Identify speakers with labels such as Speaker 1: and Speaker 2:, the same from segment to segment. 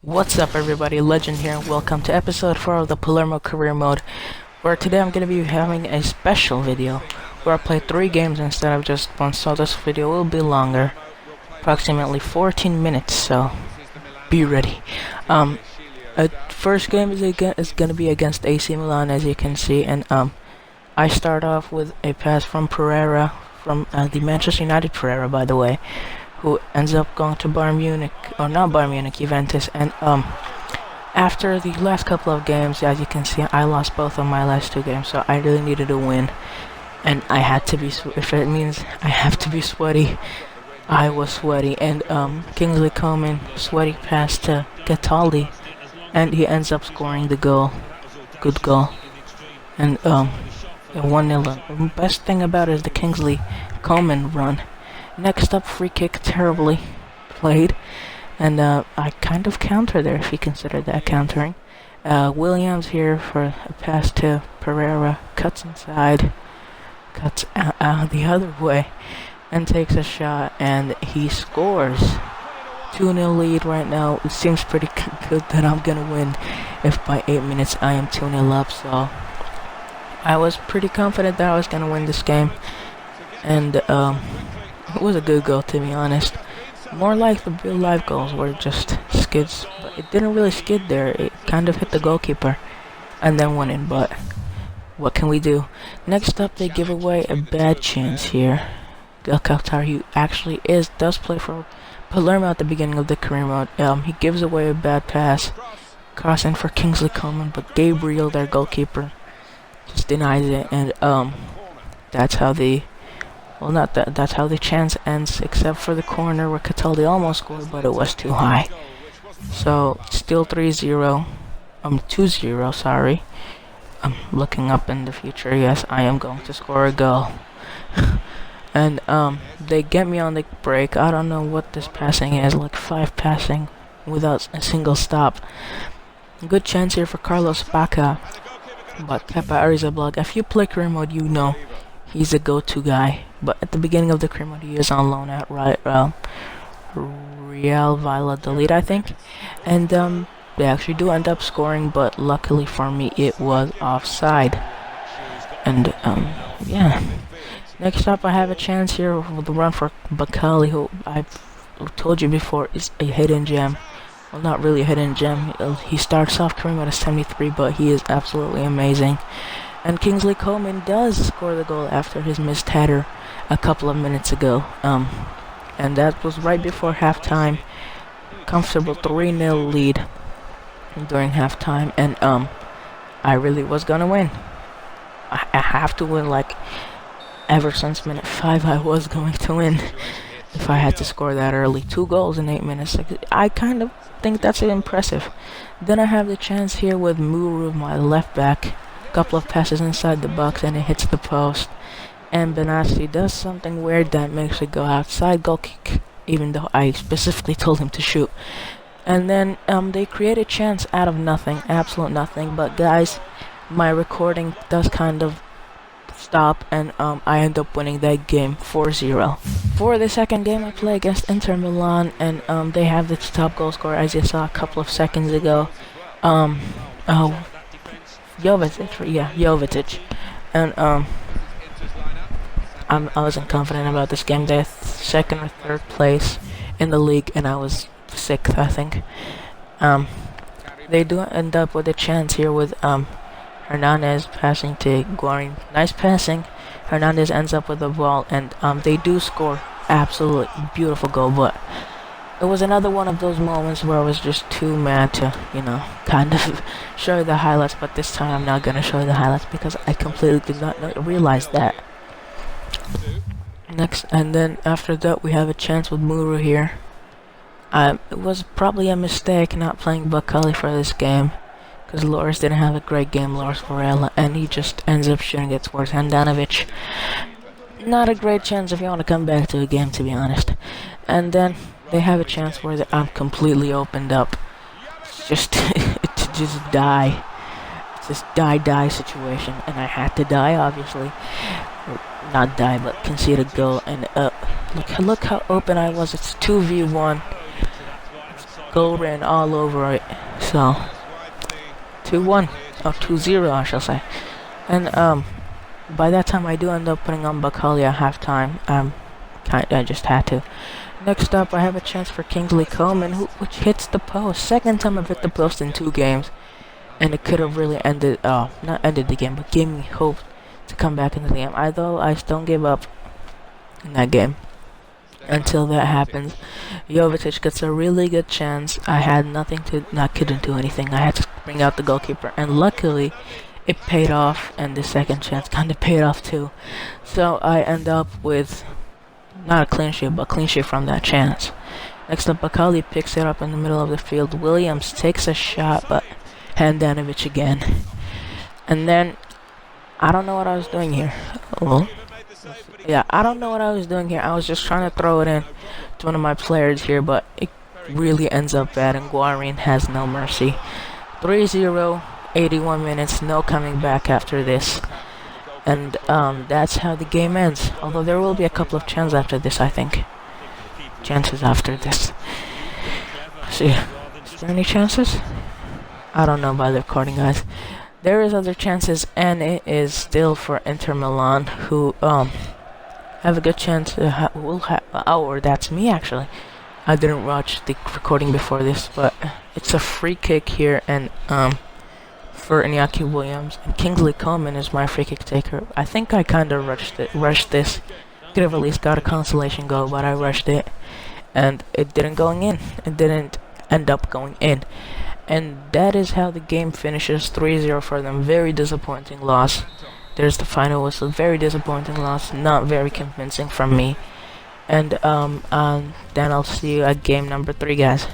Speaker 1: What's up everybody, Legend here, and welcome to episode 4 of the Palermo career mode, where today I'm going to be having a special video, where I play 3 games instead of just one, so this video will be longer, approximately 14 minutes, so be ready. First game is going to be against AC Milan, as you can see, and I start off with a pass from Pereira, from the Manchester United Pereira, by the way, who ends up going to Bayern Munich, or not Bayern Munich, Juventus, and after the last couple of games, as you can see, I lost both of my last 2 games, so I really needed a win, and I had to be, if it means I have to be sweaty, I was sweaty, and Kingsley Coman, sweaty pass to Cataldi, and he ends up scoring the goal, good goal, and 1-0. The best thing about it is the Kingsley Coman run. Next up, free kick, terribly played, and I kind of counter there, if you consider that countering. Williams here for a pass to Pereira, cuts inside, cuts out the other way, and takes a shot, and he scores. 2-0 lead right now. It seems pretty good that I'm gonna win if by 8 minutes I am 2-0 up, so I was pretty confident that I was gonna win this game, and it was a good goal, to be honest. More like the real life goals were just skids, but it didn't really skid there. It kind of hit the goalkeeper and then went in, but what can we do? Next up, they give away a bad chance here. El Qatar, who actually does play for Palermo at the beginning of the career mode. He gives away a bad pass, crossing for Kingsley Coman, but Gabriel, their goalkeeper, just denies it, and that's how the that's how the chance ends, except for the corner where Cataldi almost scored, but it was too high. So, still 3-0. 2-0, sorry. I'm looking up in the future. Yes, I am going to score a goal. And, they get me on the break. I don't know what this passing is, like 5 passing without a single stop. Good chance here for Carlos Bacca, but Kepa Arrizabalaga. If you play career mode, you know he's a go-to guy, but at the beginning of the career mode, he is on loan at Real Valladolid, I think, and they actually do end up scoring, but luckily for me, it was offside. And yeah. Next up, I have a chance here with the run for Bakali, who I've told you before is a hidden gem. Well, not really a hidden gem. He starts off career mode at 73, but he is absolutely amazing. And Kingsley Coman does score the goal after his missed header a couple of minutes ago. And that was right before halftime. Comfortable 3-0 lead during halftime. And I really was gonna win. I have to win, like, ever since minute 5 I was going to win. If I had to score that early. 2 goals in 8 minutes. I kind of think that's impressive. Then I have the chance here with Muru, my left back. Couple of passes inside the box and it hits the post, and Benassi does something weird that makes it go outside, goal kick, even though I specifically told him to shoot. And then they create a chance out of nothing, absolute nothing, but guys, my recording does kind of stop, and I end up winning that game 4-0. For the second game, I play against Inter Milan, and they have the top goal scorer, as you saw a couple of seconds ago. Jovetic, and I wasn't confident about this game. They're 2nd or 3rd place in the league, and I was 6th, I think. They do end up with a chance here with Hernandez passing to Guarin. Nice passing. Hernandez ends up with the ball, and they do score. Absolutely beautiful goal, but it was another one of those moments where I was just too mad to, kind of show you the highlights, but this time I'm not going to show you the highlights because I completely did not realize that. Next, and then after that, we have a chance with Muru here. It was probably a mistake not playing Bakali for this game, because Loris didn't have a great game, Loris Varela, and he just ends up shooting it towards Handanovic. Not a great chance if you want to come back to a game, to be honest. And then they have a chance where I'm completely opened up. Just to just die. It's this die situation, and I had to die, obviously. Not die, but concede a goal. And look how open I was. It's 2v1. It's goal written all over it. So 2-1, or 2-0, I shall say. And by that time, I do end up putting on Bacali at halftime. I just had to. Next up, I have a chance for Kingsley Coman, which hits the post. Second time I've hit the post in 2 games, and it could have really ended, not ended the game, but gave me hope to come back into the game. Although I still don't give up in that game. Until that happens, Jovetic gets a really good chance. I had nothing to, not couldn't do anything. I had to bring out the goalkeeper, and luckily, it paid off, and the second chance kind of paid off too. So I end up with not a clean sheet, but a clean sheet from that chance. Next up, Bacali picks it up in the middle of the field. Williams takes a shot, but Handanovic again. And then, I don't know what I was doing here. Oh. Yeah, I don't know what I was doing here. I was just trying to throw it in to one of my players here, but it really ends up bad, and Guarin has no mercy. 3-0, 81 minutes, no coming back after this. And that's how the game ends. Although there will be a couple of chances after this, I think. Chances after this. See, is there any chances? I don't know by the recording, guys. There is other chances, and it is still for Inter Milan, who have a good chance. Or that's me actually. I didn't watch the recording before this, but it's a free kick here, and for Iñaki Williams, and Kingsley Coman is my free kick taker. I think I kind of rushed this. Could have at least got a consolation goal, but I rushed it, and it didn't going in. It didn't end up going in. And that is how the game finishes. 3-0 for them. Very disappointing loss. There's the final whistle. Very disappointing loss. Not very convincing from me. And then I'll see you at game number 3, guys.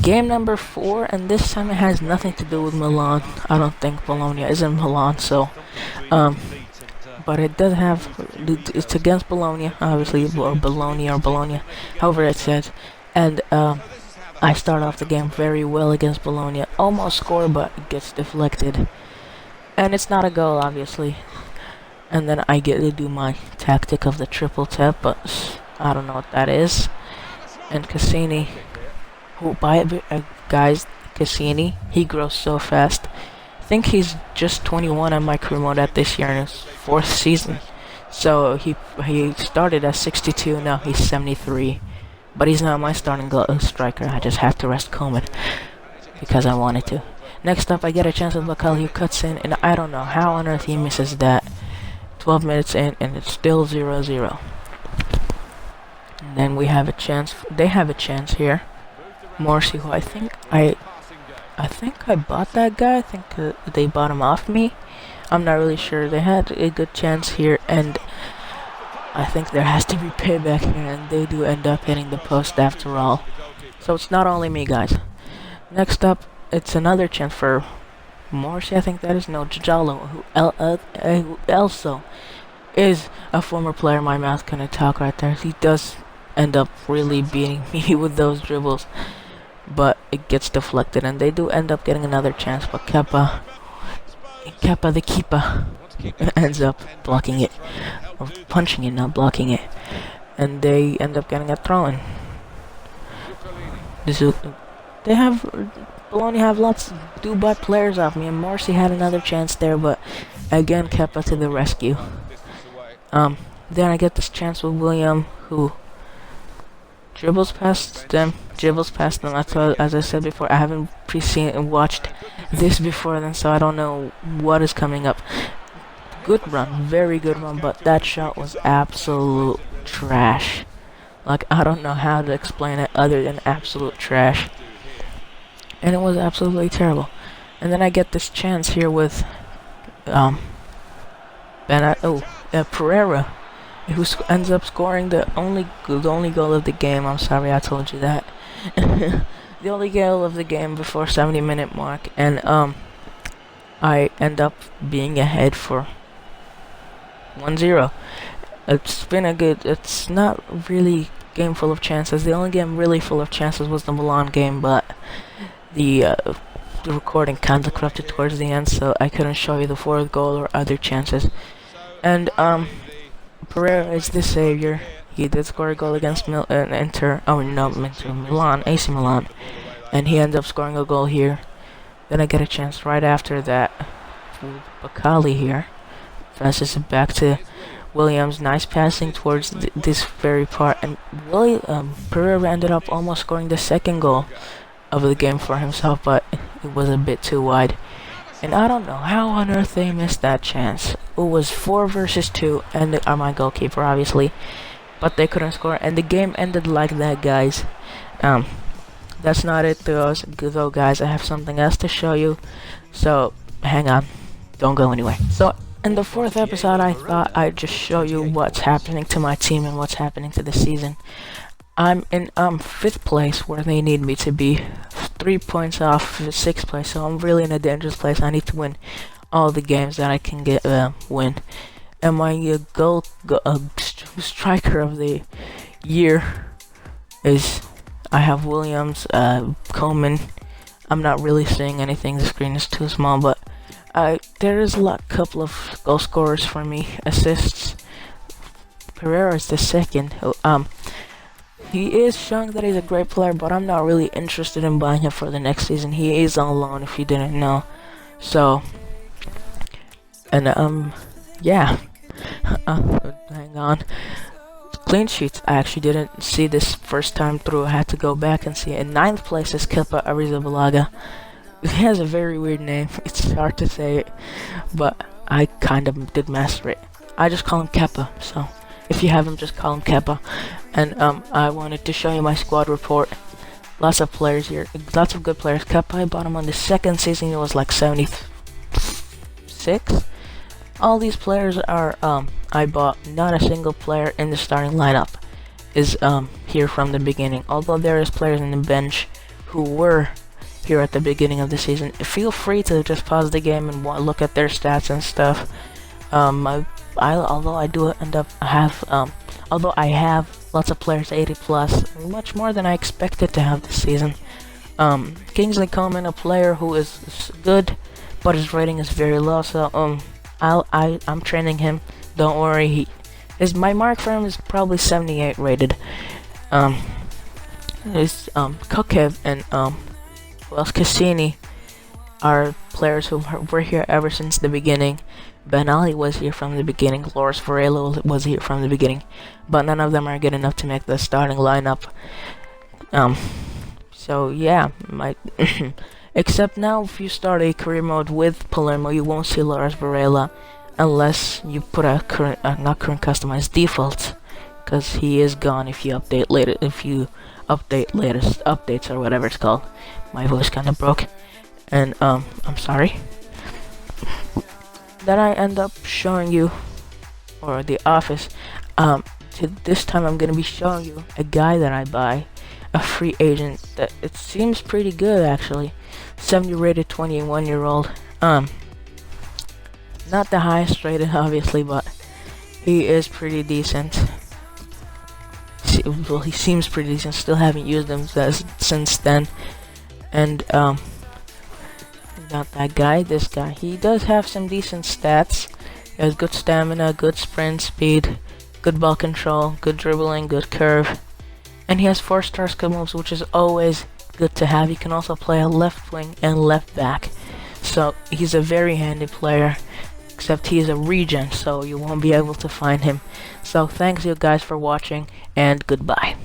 Speaker 1: Game number 4, and this time it has nothing to do with Milan. I don't think Bologna is in Milan, so but it does have, it's against Bologna, obviously, or Bologna, however it says. And I start off the game very well against Bologna, almost score, but it gets deflected, and it's not a goal, obviously. And then I get to do my tactic of the triple tap, but I don't know what that is. And Cassini, who guys, Cassini, he grows so fast. I think he's just 21 on my career mode at this year in his 4th season. So he started at 62, now he's 73. But he's not my starting striker. I just have to rest Coman because I wanted to. Next up, I get a chance with Bacali, who cuts in, and I don't know how on earth he misses that. 12 minutes in, and it's still 0-0. And then we have a chance. They have a chance here. Morsi, who I think I bought that guy. I think they bought him off me. I'm not really sure. They had a good chance here, and I think there has to be payback here, and they do end up hitting the post after all. So it's not only me, guys. Next up, it's another chance for Morsi. I think that is Giallo, who also is a former player. My mouth couldn't talk right there. He does end up really beating me with those dribbles, but it gets deflected, and they do end up getting another chance, but Kepa the keeper ends up blocking it, or punching it, not blocking it, and they end up getting a throw-in. Bologna have lots of Dubai players off me, and Morsi had another chance there, but again Kepa to the rescue. Then I get this chance with William, who dribbles past them. As I said before, I haven't watched this before then, so I don't know what is coming up. Good run, very good run, but that shot was absolute trash. Like, I don't know how to explain it other than absolute trash. And it was absolutely terrible. And then I get this chance here with Pereira, who ends up scoring the only goal of the game. I'm sorry I told you that. The only goal of the game before 70-minute mark, and I end up being ahead for 1-0. It's not really game full of chances. The only game really full of chances was the Milan game, but the recording kind of corrupted towards the end, so I couldn't show you the 4th goal or other chances. And Pereira is the savior. He did score a goal against Inter. Oh no, Inter Milan, AC Milan, and he ends up scoring a goal here. Then I get a chance right after that. Bakali here passes it back to Williams. Nice passing towards this very part, and Pereira ended up almost scoring the second goal of the game for himself, but it was a bit too wide. And I don't know how on earth they missed that chance. It was 4 versus 2, and they are my goalkeeper, obviously, but they couldn't score, and the game ended like that, guys. That's not it, though, guys. I have something else to show you, so hang on, don't go anywhere. So in the 4th episode, I thought I'd just show you what's happening to my team and what's happening to the season. I'm in 5th place where they need me to be, 3 points off 6th place, so I'm really in a dangerous place. I need to win all the games that I can get win. And my striker of the year is, I have Williams, Coleman. I'm not really seeing anything, the screen is too small, but there is a couple of goal scorers for me. Assists, Pereira is the second. He is showing that he's a great player, but I'm not really interested in buying him for the next season. He is on loan, if you didn't know. So, and yeah. Hang on. Clean sheets. I actually didn't see this first time through. I had to go back and see it. In 9th place is Kepa Arrizabalaga. He has a very weird name. It's hard to say it, but I kind of did master it. I just call him Kepa, so if you have him, just call him Kepa. And I wanted to show you my squad report. Lots of players here, lots of good players. Kepa, I bought him on the 2nd season. It was like 76. All these players are I bought. Not a single player in the starting lineup is here from the beginning. Although there is players in the bench who were here at the beginning of the season. Feel free to just pause the game and look at their stats and stuff. Although I have lots of players 80 plus, much more than I expected to have this season. Kingsley Coman, a player who is good, but his rating is very low. So I'm training him. Don't worry. My mark for him is probably 78 rated. Kokev and Cassini are players who were here ever since the beginning. Ben Ali was here from the beginning. Loris Varela was here from the beginning, but none of them are good enough to make the starting lineup. So yeah, except now if you start a career mode with Palermo, you won't see Loris Varela unless you put a not current customized default, because he is gone if you update latest updates or whatever it's called. My voice kind of broke, and I'm sorry. Then I end up showing you, or the office. This time I'm gonna be showing you a guy that I buy, a free agent that it seems pretty good actually. 70 rated 21-year-old. Not the highest rated obviously, but he is pretty decent. Well, he seems pretty decent. Still haven't used him since then. And not that guy, this guy. He does have some decent stats. He has good stamina, good sprint speed, good ball control, good dribbling, good curve. And he has 4-star skill moves, which is always good to have. He can also play a left wing and left back. So he's a very handy player. Except he is a regen, so you won't be able to find him. So thanks you guys for watching, and goodbye.